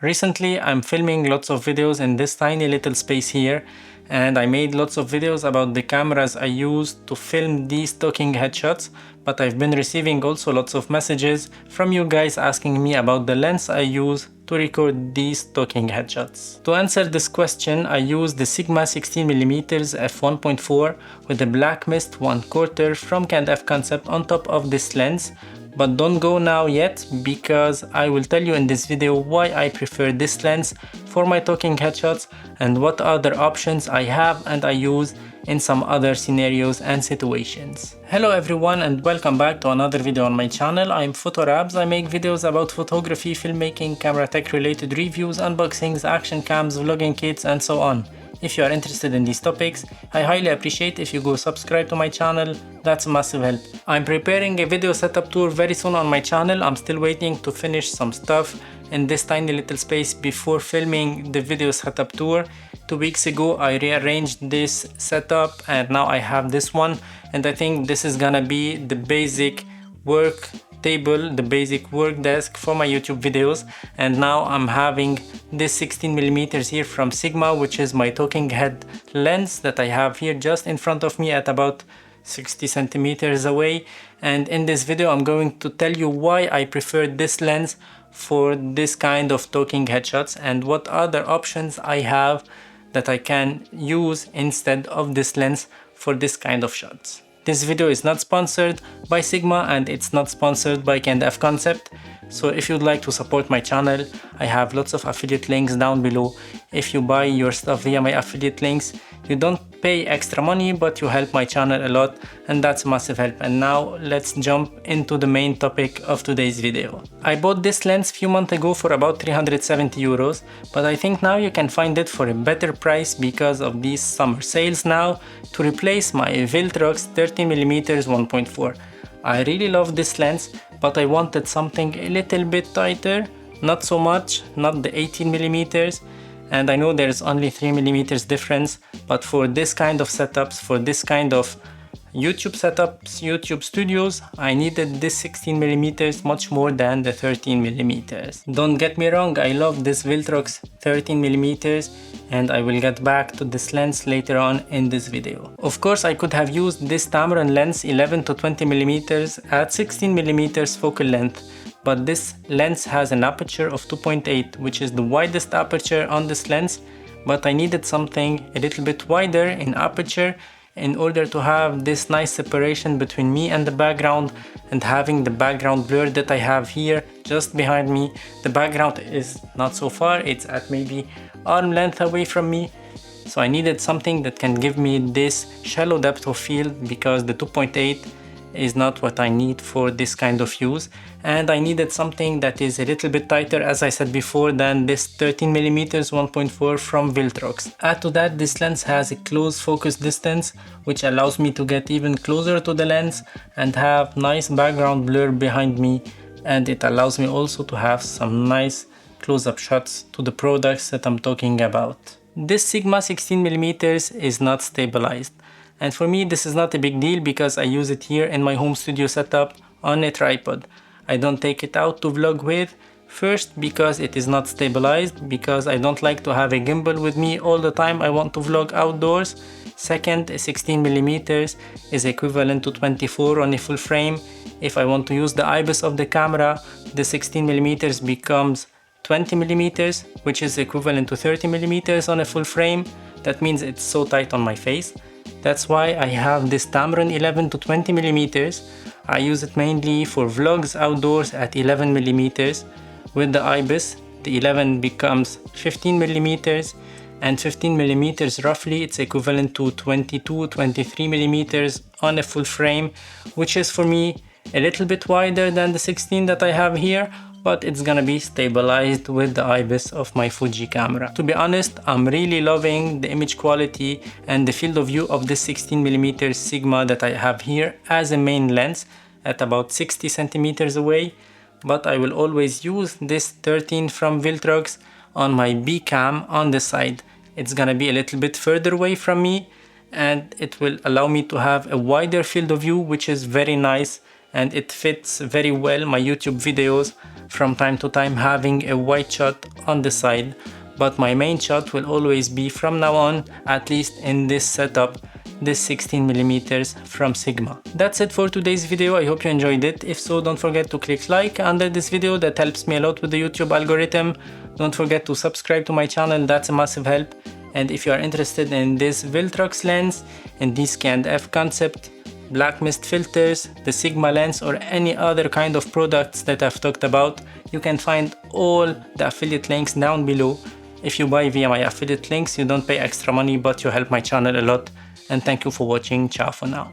Recently, I'm filming lots of videos in this tiny little space here, and I made lots of videos about the cameras I use to film these talking headshots, but I've been receiving also lots of messages from you guys asking me about the lens I use to record these talking headshots. To answer this question, I use the Sigma 16mm f1.4 with a black mist 1/4 from F Concept on top of this lens. But don't go now yet, because I will tell you in this video why I prefer this lens for my talking headshots and what other options I have and I use in some other scenarios and situations. Hello everyone and welcome back to another video on my channel. I'm Photorabs. I make videos about photography, filmmaking, camera tech related reviews, unboxings, action cams, vlogging kits and so on. If you are interested in these topics, I highly appreciate if you go subscribe to my channel. That's a massive help. I'm preparing a video setup tour very soon on my channel. I'm still waiting to finish some stuff in this tiny little space before filming the video setup tour. 2 weeks ago I rearranged this setup and now I have this one, and I think this is gonna be the basic work table, the basic work desk for my YouTube videos. And now I'm having this 16mm here from Sigma, which is my talking head lens that I have here just in front of me at about 60 centimeters away. And in this video I'm going to tell you why I prefer this lens for this kind of talking headshots and what other options I have that I can use instead of this lens for this kind of shots. This video is not sponsored by Sigma and it's not sponsored by F Concept. So if you'd like to support my channel, I have lots of affiliate links down below. If you buy your stuff via my affiliate links, you don't pay extra money, but you help my channel a lot, and that's a massive help. And now let's jump into the main topic of today's video. I bought this lens a few months ago for about 370 euros, but I think now you can find it for a better price because of these summer sales now to replace my VILTROX 13mm 1.4. I really love this lens, but I wanted something a little bit tighter, not so much, not the 18mm. And I know there's only 3mm difference, but for this kind of setups, for this kind of YouTube setups, YouTube studios, I needed this 16mm much more than the 13mm. Don't get me wrong, I love this VILTROX 13mm and I will get back to this lens later on in this video. Of course, I could have used this Tamron lens 11 to 20mm at 16mm focal length, but this lens has an aperture of 2.8, which is the widest aperture on this lens, but I needed something a little bit wider in aperture in order to have this nice separation between me and the background and having the background blur that I have here just behind me. The background is not so far, it's at maybe arm length away from me. So I needed something that can give me this shallow depth of field because the 2.8 is not what I need for this kind of use, and I needed something that is a little bit tighter, as I said before, than this 13mm 1.4 from VILTROX. Add to that, this lens has a close focus distance, which allows me to get even closer to the lens and have nice background blur behind me, and it allows me also to have some nice close-up shots to the products that I'm talking about. This Sigma 16mm is not stabilized. And for me, this is not a big deal because I use it here in my home studio setup on a tripod. I don't take it out to vlog with. First, because it is not stabilized, because I don't like to have a gimbal with me all the time I want to vlog outdoors. Second, 16mm is equivalent to 24 on a full frame. If I want to use the IBIS of the camera, the 16mm becomes 20mm, which is equivalent to 30mm on a full frame. That means it's so tight on my face. That's why I have this Tamron 11 to 20mm. I use it mainly for vlogs outdoors at 11mm. With the IBIS, the 11 becomes 15mm, and 15mm roughly it's equivalent to 22-23mm on a full frame, which is for me a little bit wider than the 16 that I have here, but it's gonna be stabilized with the IBIS of my Fuji camera. To be honest, I'm really loving the image quality and the field of view of this 16mm Sigma that I have here as a main lens at about 60 centimeters away, but I will always use this 13 from VILTROX on my B cam on the side. It's gonna be a little bit further away from me and it will allow me to have a wider field of view, which is very nice, and it fits very well my YouTube videos. from time to time having a wide shot on the side, but my main shot will always be from now on, at least in this setup, this 16mm from Sigma. That's it for today's video. I hope you enjoyed it. If so, don't forget to click like under this video. That helps me a lot with the YouTube algorithm. Don't forget to subscribe to my channel. That's a massive help. And if you are interested in this VILTROX lens, in the scanned F concept, black mist filters, the Sigma lens, or any other kind of products that I've talked about, you can find all the affiliate links down below. If you buy via my affiliate links, you don't pay extra money, but you help my channel a lot. And thank you for watching. Ciao for now.